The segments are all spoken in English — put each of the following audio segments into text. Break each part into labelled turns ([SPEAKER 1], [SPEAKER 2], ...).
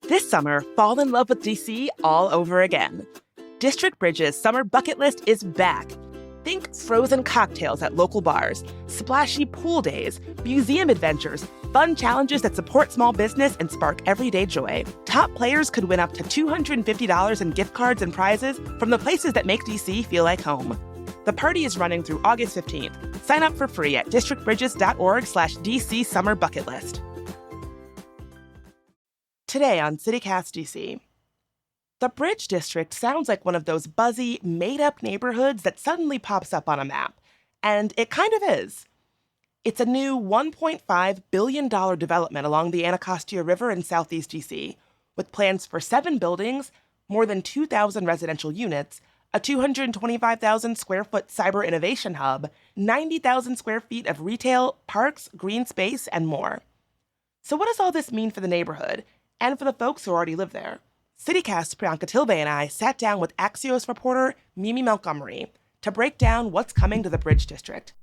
[SPEAKER 1] This summer, fall in love with DC all over again. District Bridge's summer bucket list is back. Think frozen cocktails at local bars, splashy pool days, museum adventures, fun challenges that support small business and spark everyday joy. Top players could win up to $250 in gift cards and prizes from the places that make DC feel like home. The party is running through August 15th. Sign up for free at districtbridges.org/DC Summer Bucket List. Today on CityCast DC. The Bridge District sounds like one of those buzzy, made-up neighborhoods that suddenly pops up on a map. And it kind of is. It's a new $1.5 billion development along the Anacostia River in southeast DC, with plans for 7 buildings, more than 2,000 residential units, a 225,000-square-foot cyber innovation hub, 90,000 square feet of retail, parks, green space, and more. So what does all this mean for the neighborhood, and for the folks who already live there? CityCast's Priyanka Tilve and I sat down with Axios reporter Mimi Montgomery to break down what's coming to the Bridge District.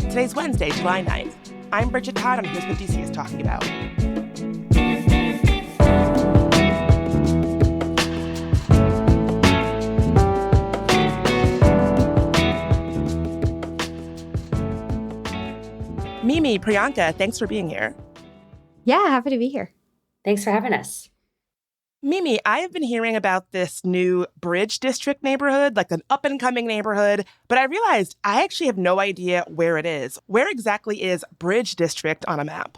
[SPEAKER 1] Today's Wednesday, July 9th. I'm Bridget Todd, and here's what DC is talking about. Mimi, Priyanka, thanks for being here.
[SPEAKER 2] Yeah, happy to be here.
[SPEAKER 3] Thanks for having us.
[SPEAKER 1] Mimi, I have been hearing about this new Bridge District neighborhood, like an up-and-coming neighborhood, but I realized I actually have no idea where it is. Where exactly is Bridge District on a map?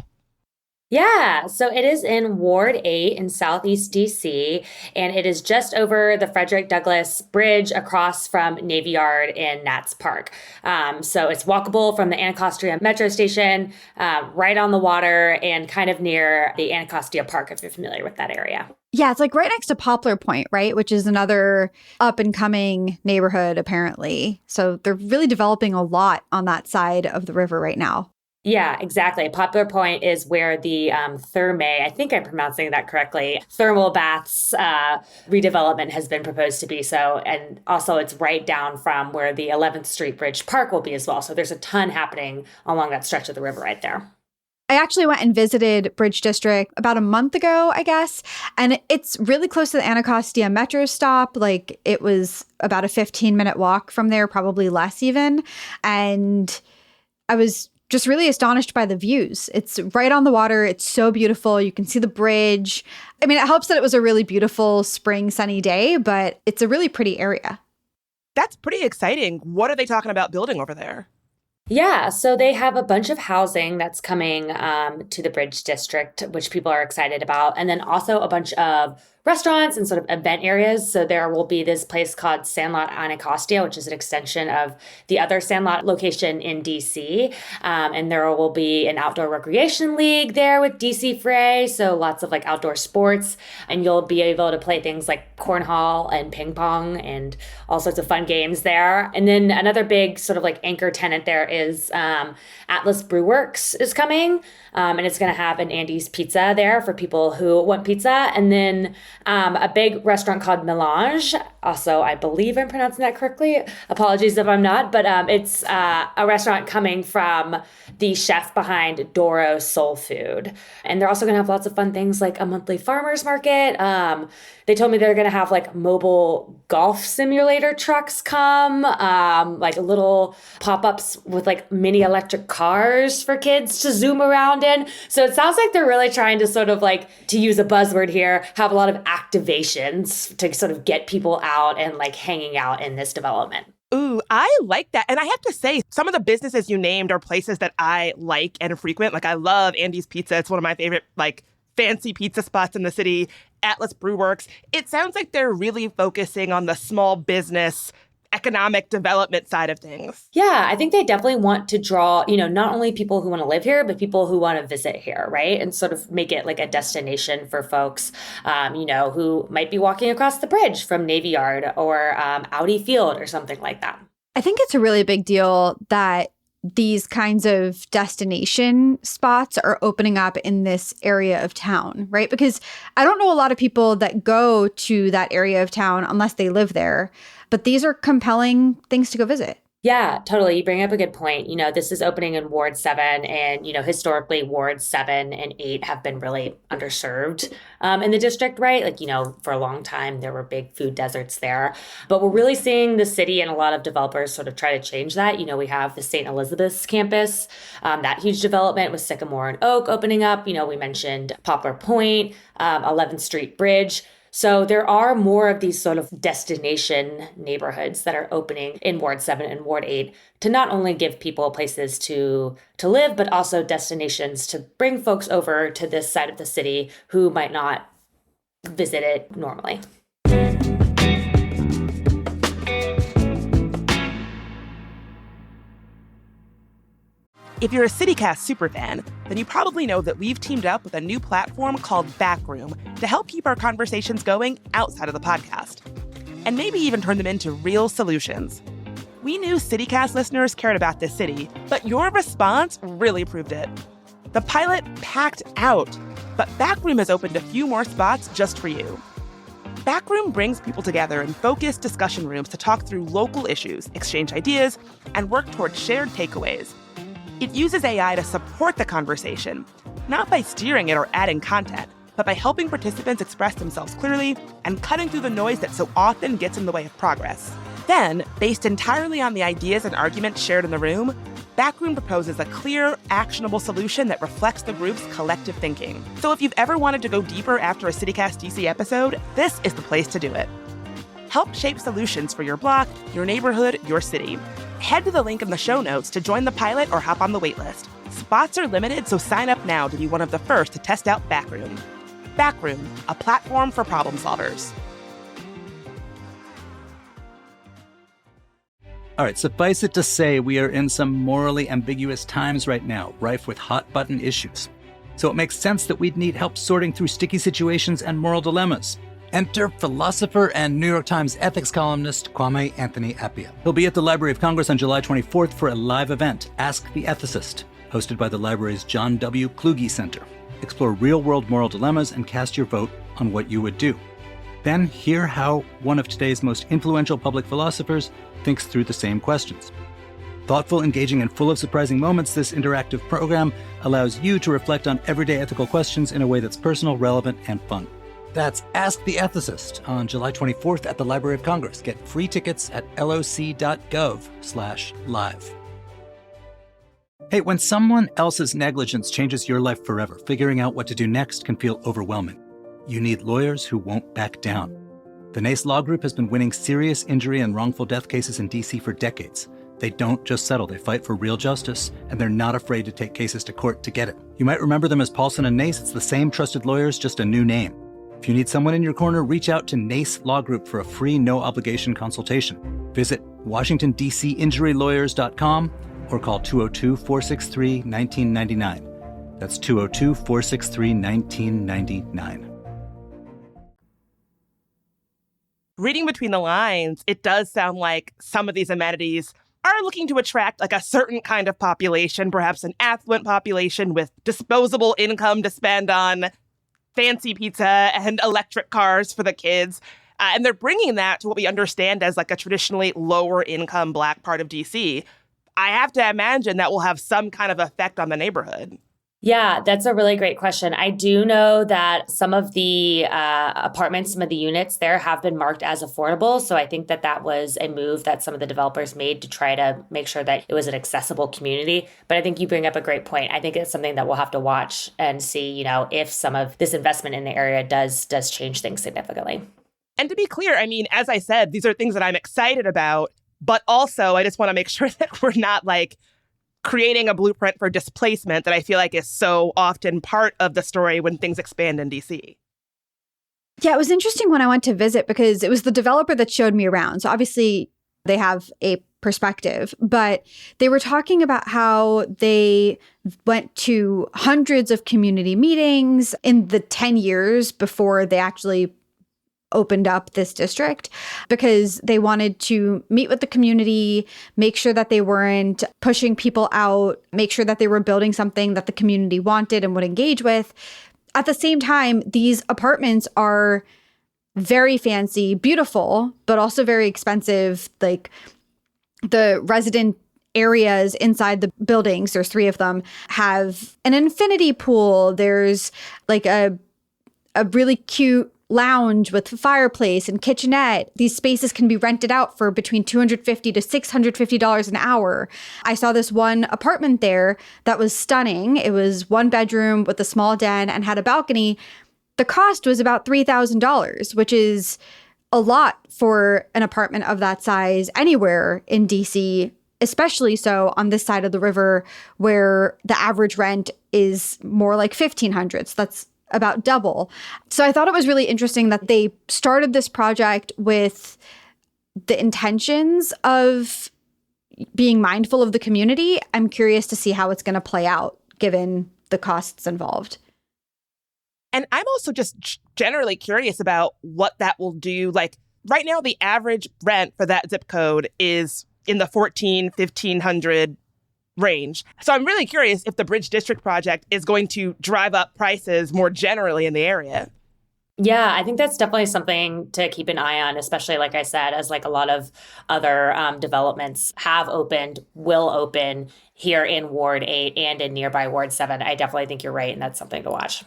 [SPEAKER 3] Yeah, so it is in Ward 8 in Southeast DC, and it is just over the Frederick Douglass Bridge across from Navy Yard in Nats Park. So it's walkable from the Anacostia Metro Station, right on the water, and kind of near the Anacostia Park, if you're familiar with that area.
[SPEAKER 2] Yeah, it's like right next to Poplar Point, right? Which is another up-and-coming neighborhood, apparently. So they're really developing a lot on that side of the river right now.
[SPEAKER 3] Yeah, exactly. Poplar Point is where the Thermae, I think I'm pronouncing that correctly, thermal baths redevelopment has been proposed to be. So, and also it's right down from where the 11th Street Bridge Park will be as well. So there's a ton happening along that stretch of the river right there.
[SPEAKER 2] I actually went and visited Bridge District about a month ago, I guess, and it's really close to the Anacostia Metro stop. Like, it was about a 15-minute walk from there, probably less even. And I was just really astonished by the views. It's right on the water. It's so beautiful. You can see the bridge. I mean, it helps that it was a really beautiful spring sunny day, but it's a really pretty area.
[SPEAKER 1] That's pretty exciting. What are they talking about building over there?
[SPEAKER 3] Yeah, so they have a bunch of housing that's coming to the Bridge District, which people are excited about. And then also a bunch of restaurants and sort of event areas. So there will be this place called Sandlot Anacostia, which is an extension of the other Sandlot location in DC. And there will be an outdoor recreation league there with DC Fray. So lots of like outdoor sports. And you'll be able to play things like cornhole and ping pong and all sorts of fun games there. And then another big sort of like anchor tenant there is Atlas Brew Works is coming. And it's going to have an Andy's Pizza there for people who want pizza. And then a big restaurant called Melange. Also, I believe I'm pronouncing that correctly. Apologies if I'm not. But it's a restaurant coming from the chef behind Doro Soul Food. And they're also going to have lots of fun things like a monthly farmer's market. They told me they're going to have like mobile golf simulator trucks come, like little pop-ups with like mini electric cars for kids to zoom around in. So it sounds like they're really trying to sort of like, to use a buzzword here, have a lot of activations to sort of get people out and like hanging out in this development.
[SPEAKER 1] Ooh, I like that. And I have to say, some of the businesses you named are places that I like and frequent. Like, I love Andy's Pizza. It's one of my favorite, like, fancy pizza spots in the city. Atlas Brew Works. It sounds like they're really focusing on the small business economic development side of things.
[SPEAKER 3] Yeah, I think they definitely want to draw, not only people who want to live here, but people who want to visit here, right? And sort of make it like a destination for folks, who might be walking across the bridge from Navy Yard or Audi Field or something like that.
[SPEAKER 2] I think it's a really big deal that these kinds of destination spots are opening up in this area of town, right? Because I don't know a lot of people that go to that area of town unless they live there, but these are compelling things to go visit.
[SPEAKER 3] Yeah, totally. You bring up a good point. This is opening in Ward 7, and, historically, Wards 7 and 8 have been really underserved in the district, right? Like, for a long time, there were big food deserts there. But we're really seeing the city and a lot of developers sort of try to change that. We have the St. Elizabeth's campus, that huge development with Sycamore and Oak opening up. We mentioned Poplar Point, 11th Street Bridge. So there are more of these sort of destination neighborhoods that are opening in Ward 7 and Ward 8 to not only give people places to live, but also destinations to bring folks over to this side of the city who might not visit it normally.
[SPEAKER 1] If you're a CityCast superfan, then you probably know that we've teamed up with a new platform called Backroom to help keep our conversations going outside of the podcast, and maybe even turn them into real solutions. We knew CityCast listeners cared about this city, but your response really proved it. The pilot packed out, but Backroom has opened a few more spots just for you. Backroom brings people together in focused discussion rooms to talk through local issues, exchange ideas, and work toward shared takeaways. It uses AI to support the conversation, not by steering it or adding content, but by helping participants express themselves clearly and cutting through the noise that so often gets in the way of progress. Then, based entirely on the ideas and arguments shared in the room, Backroom proposes a clear, actionable solution that reflects the group's collective thinking. So if you've ever wanted to go deeper after a CityCast DC episode, this is the place to do it. Help shape solutions for your block, your neighborhood, your city. Head to the link in the show notes to join the pilot or hop on the waitlist. Spots are limited, so sign up now to be one of the first to test out Backroom. Backroom, a platform for problem solvers.
[SPEAKER 4] All right, suffice it to say, we are in some morally ambiguous times right now, rife with hot-button issues. So it makes sense that we'd need help sorting through sticky situations and moral dilemmas. Enter philosopher and New York Times ethics columnist Kwame Anthony Appiah. He'll be at the Library of Congress on July 24th for a live event, Ask the Ethicist, hosted by the library's John W. Kluge Center. Explore real-world moral dilemmas and cast your vote on what you would do. Then hear how one of today's most influential public philosophers thinks through the same questions. Thoughtful, engaging, and full of surprising moments, this interactive program allows you to reflect on everyday ethical questions in a way that's personal, relevant, and fun. That's Ask the Ethicist on July 24th at the Library of Congress. Get free tickets at loc.gov/live. Hey, when someone else's negligence changes your life forever, figuring out what to do next can feel overwhelming. You need lawyers who won't back down. The NACE Law Group has been winning serious injury and wrongful death cases in D.C. for decades. They don't just settle, they fight for real justice, and they're not afraid to take cases to court to get it. You might remember them as Paulson and Nace. It's the same trusted lawyers, just a new name. If you need someone in your corner, reach out to NACE Law Group for a free, no-obligation consultation. Visit WashingtonDCInjuryLawyers.com or call 202-463-1999. That's 202-463-1999.
[SPEAKER 1] Reading between the lines, it does sound like some of these amenities are looking to attract like a certain kind of population, perhaps an affluent population with disposable income to spend on fancy pizza and electric cars for the kids. And they're bringing that to what we understand as like a traditionally lower income Black part of DC. I have to imagine that will have some kind of effect on the neighborhood.
[SPEAKER 3] Yeah, that's a really great question. I do know that some of the apartments, some of the units there have been marked as affordable. So I think that was a move that some of the developers made to try to make sure that it was an accessible community. But I think you bring up a great point. I think it's something that we'll have to watch and see, if some of this investment in the area does change things significantly.
[SPEAKER 1] And to be clear, I mean, as I said, these are things that I'm excited about, but also I just want to make sure that we're not like creating a blueprint for displacement that I feel like is so often part of the story when things expand in DC.
[SPEAKER 2] Yeah, it was interesting when I went to visit because it was the developer that showed me around. So obviously they have a perspective, but they were talking about how they went to hundreds of community meetings in the 10 years before they actually opened up this district because they wanted to meet with the community, make sure that they weren't pushing people out, make sure that they were building something that the community wanted and would engage with. At the same time, these apartments are very fancy, beautiful, but also very expensive. Like the resident areas inside the buildings, there's 3 of them, have an infinity pool. There's like a really cute lounge with fireplace and kitchenette. These spaces can be rented out for between $250 to $650 an hour. I saw this one apartment there that was stunning. It was 1 bedroom with a small den and had a balcony. The cost was about $3,000, which is a lot for an apartment of that size anywhere in DC, especially so on this side of the river where the average rent is more like $1,500. So that's about double. So I thought it was really interesting that they started this project with the intentions of being mindful of the community. I'm curious to see how it's going to play out given the costs involved.
[SPEAKER 1] And I'm also just generally curious about what that will do. Like right now, the average rent for that zip code is in the $1,500 range. So I'm really curious if the Bridge District project is going to drive up prices more generally in the area.
[SPEAKER 3] Yeah, I think that's definitely something to keep an eye on, especially, like I said, as like a lot of other developments have opened, will open here in Ward 8 and in nearby Ward 7. I definitely think you're right, and that's something to watch.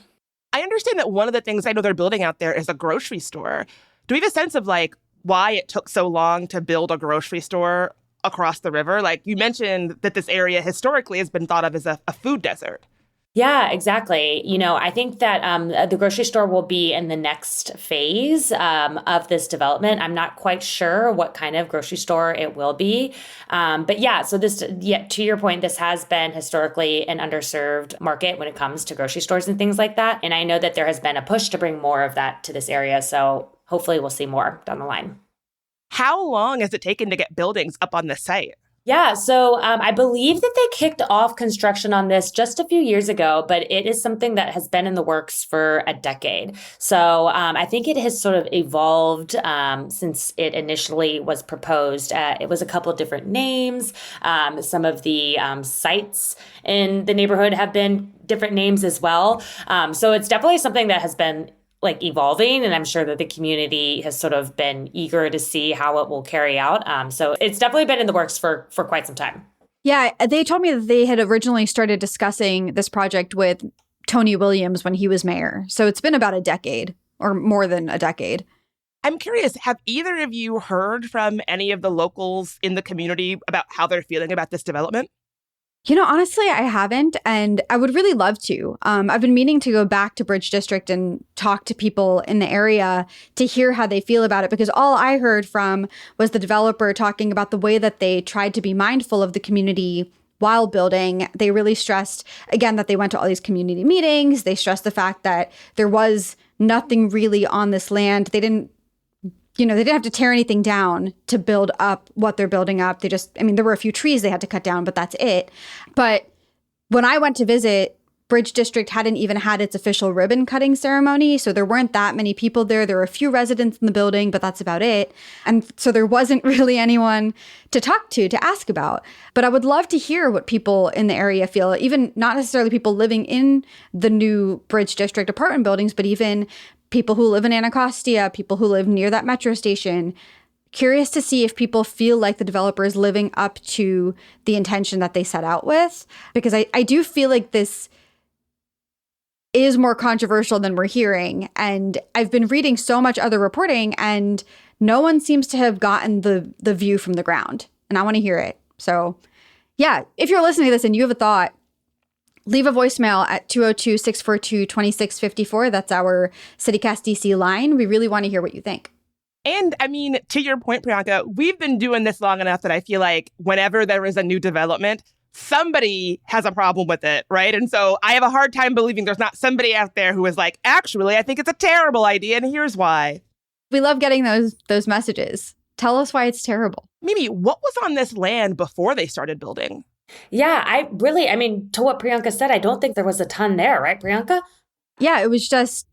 [SPEAKER 1] I understand that one of the things I know they're building out there is a grocery store. Do we have a sense of like why it took so long to build a grocery store across the river? Like you mentioned that this area historically has been thought of as a food desert.
[SPEAKER 3] Yeah, exactly. I think that the grocery store will be in the next phase of this development. I'm not quite sure what kind of grocery store it will be. But yeah, so to your point, this has been historically an underserved market when it comes to grocery stores and things like that. And I know that there has been a push to bring more of that to this area. So hopefully we'll see more down the line.
[SPEAKER 1] How long has it taken to get buildings up on this site?
[SPEAKER 3] Yeah, so I believe that they kicked off construction on this just a few years ago, but it is something that has been in the works for a decade. So I think it has sort of evolved since it initially was proposed. It was a couple of different names. Some of the sites in the neighborhood have been different names as well. So it's definitely something that has been like evolving, and I'm sure that the community has sort of been eager to see how it will carry out. So it's definitely been in the works for quite some time.
[SPEAKER 2] Yeah, they told me that they had originally started discussing this project with Tony Williams when he was mayor. So it's been about a decade or more than a decade.
[SPEAKER 1] I'm curious, have either of you heard from any of the locals in the community about how they're feeling about this development?
[SPEAKER 2] Honestly, I haven't, and I would really love to. I've been meaning to go back to Bridge District and talk to people in the area to hear how they feel about it, because all I heard from was the developer talking about the way that they tried to be mindful of the community while building. They really stressed, again, that they went to all these community meetings. They stressed the fact that there was nothing really on this land. They didn't have to tear anything down to build up what they're building up. There were a few trees they had to cut down, but that's it. But when I went to visit, Bridge District hadn't even had its official ribbon cutting ceremony. So there weren't that many people there. There were a few residents in the building, but that's about it. And so there wasn't really anyone to talk to ask about. But I would love to hear what people in the area feel, even not necessarily people living in the new Bridge District apartment buildings, but even people who live in Anacostia, people who live near that metro station. Curious to see if people feel like the developer is living up to the intention that they set out with. Because I do feel like this is more controversial than we're hearing. And I've been reading so much other reporting, and no one seems to have gotten the view from the ground. And I want to hear it. So yeah, if you're listening to this and you have a thought, leave a voicemail at 202-642-2654. That's our CityCast DC line. We really want to hear what you think.
[SPEAKER 1] And to your point, Priyanka, we've been doing this long enough that I feel like whenever there is a new development, somebody has a problem with it, right? And so I have a hard time believing there's not somebody out there who is like, actually, I think it's a terrible idea, and here's why.
[SPEAKER 2] We love getting those messages. Tell us why it's terrible.
[SPEAKER 1] Mimi, what was on this land before they started building?
[SPEAKER 3] Yeah, to what Priyanka said, I don't think there was a ton there, right, Priyanka?
[SPEAKER 2] Yeah, it was just,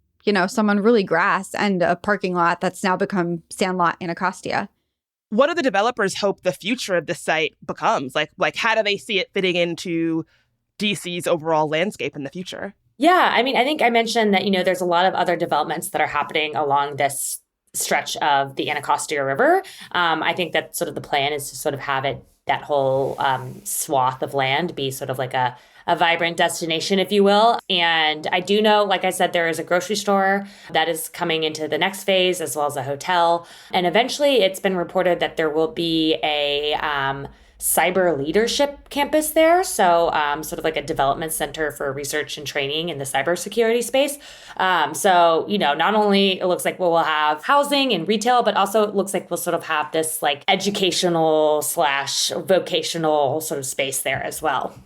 [SPEAKER 2] some unruly grass and a parking lot that's now become Sandlot Anacostia.
[SPEAKER 1] What do the developers hope the future of this site becomes? Like how do they see it fitting into DC's overall landscape in the future?
[SPEAKER 3] Yeah, I think I mentioned that, there's a lot of other developments that are happening along this stretch of the Anacostia River. I think that sort of the plan is to sort of have it that whole swath of land be sort of like a vibrant destination, if you will. And I do know, like I said, there is a grocery store that is coming into the next phase, as well as a hotel. And eventually it's been reported that there will be a cyber leadership campus there. So sort of like a development center for research and training in the cybersecurity space. So, not only it looks like we'll have housing and retail, but also it looks like we'll sort of have this like educational / vocational sort of space there as well.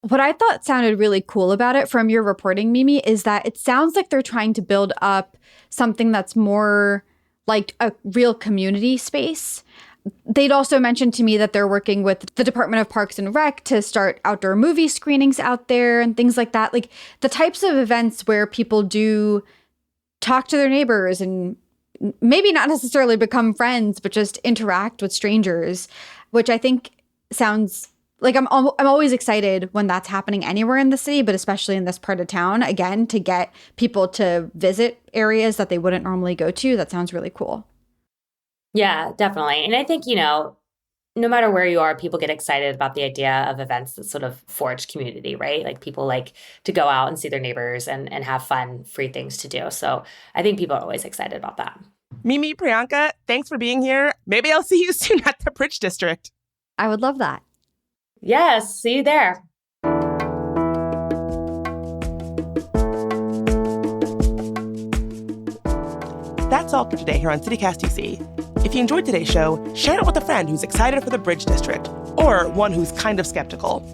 [SPEAKER 2] What I thought sounded really cool about it from your reporting, Mimi, is that it sounds like they're trying to build up something that's more like a real community space. They'd also mentioned to me that they're working with the Department of Parks and Rec to start outdoor movie screenings out there and things like that. Like the types of events where people do talk to their neighbors and maybe not necessarily become friends, but just interact with strangers, which I think sounds like I'm always excited when that's happening anywhere in the city, but especially in this part of town, again, to get people to visit areas that they wouldn't normally go to. That sounds really cool.
[SPEAKER 3] Yeah, definitely. And I think, no matter where you are, people get excited about the idea of events that sort of forge community, right? Like people like to go out and see their neighbors and have fun, free things to do. So I think people are always excited about that.
[SPEAKER 1] Mimi, Priyanka, thanks for being here. Maybe I'll see you soon at the Bridge District.
[SPEAKER 2] I would love that.
[SPEAKER 3] Yes, see you there.
[SPEAKER 1] That's all for today here on CityCast DC. If you enjoyed today's show, share it with a friend who's excited for the Bridge District, or one who's kind of skeptical.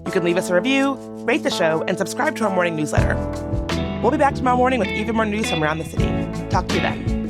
[SPEAKER 1] You can leave us a review, rate the show, and subscribe to our morning newsletter. We'll be back tomorrow morning with even more news from around the city. Talk to you then.